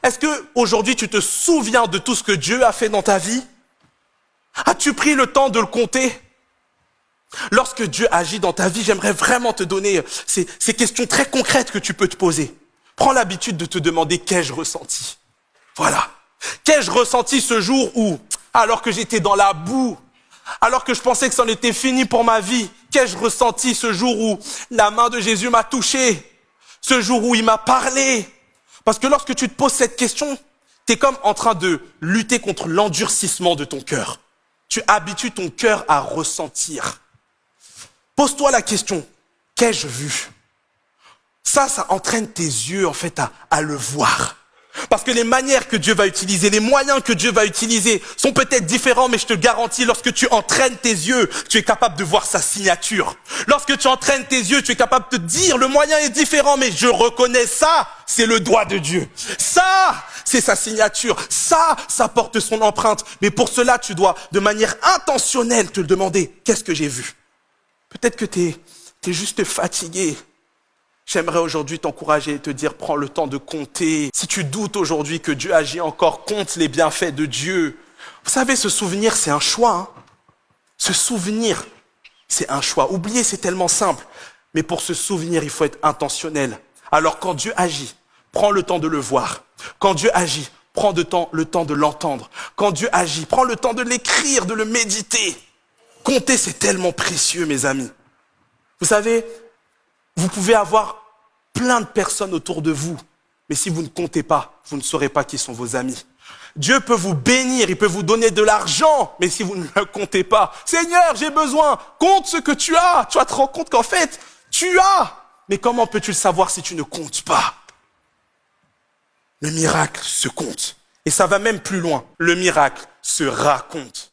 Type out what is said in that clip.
Est-ce que aujourd'hui tu te souviens de tout ce que Dieu a fait dans ta vie? As-tu pris le temps de le compter? Lorsque Dieu agit dans ta vie, j'aimerais vraiment te donner ces questions très concrètes que tu peux te poser. Prends l'habitude de te demander qu'ai-je ressenti? Voilà. Qu'ai-je ressenti ce jour où, alors que j'étais dans la boue, alors que je pensais que c'en était fini pour ma vie, qu'ai-je ressenti ce jour où la main de Jésus m'a touché? Ce jour où il m'a parlé? Parce que lorsque tu te poses cette question, tu es comme en train de lutter contre l'endurcissement de ton cœur. Tu habitues ton cœur à ressentir. Pose-toi la question, qu'ai-je vu? Ça entraîne tes yeux en fait à le voir. Parce que les manières que Dieu va utiliser, les moyens que Dieu va utiliser sont peut-être différents, mais je te garantis, lorsque tu entraînes tes yeux, tu es capable de voir sa signature. Lorsque tu entraînes tes yeux, tu es capable de te dire, le moyen est différent, mais je reconnais ça, c'est le doigt de Dieu. Ça, c'est sa signature. Ça porte son empreinte. Mais pour cela, tu dois, de manière intentionnelle, te demander, qu'est-ce que j'ai vu? Peut-être que t'es juste fatigué. J'aimerais aujourd'hui t'encourager et te dire, prends le temps de compter. Si tu doutes aujourd'hui que Dieu agit encore, compte les bienfaits de Dieu. Vous savez, se souvenir, c'est un choix. Hein. Se souvenir, c'est un choix. Oublier, c'est tellement simple. Mais pour se souvenir, il faut être intentionnel. Alors quand Dieu agit, prends le temps de le voir. Quand Dieu agit, prends le temps de l'entendre. Quand Dieu agit, prends le temps de l'écrire, de le méditer. Compter, c'est tellement précieux, mes amis. Vous savez, vous pouvez avoir plein de personnes autour de vous, mais si vous ne comptez pas, vous ne saurez pas qui sont vos amis. Dieu peut vous bénir, il peut vous donner de l'argent, mais si vous ne le comptez pas, Seigneur, j'ai besoin, compte ce que tu as. Tu vas te rendre compte qu'en fait, tu as. Mais comment peux-tu le savoir si tu ne comptes pas? Le miracle se compte. Et ça va même plus loin. Le miracle se raconte.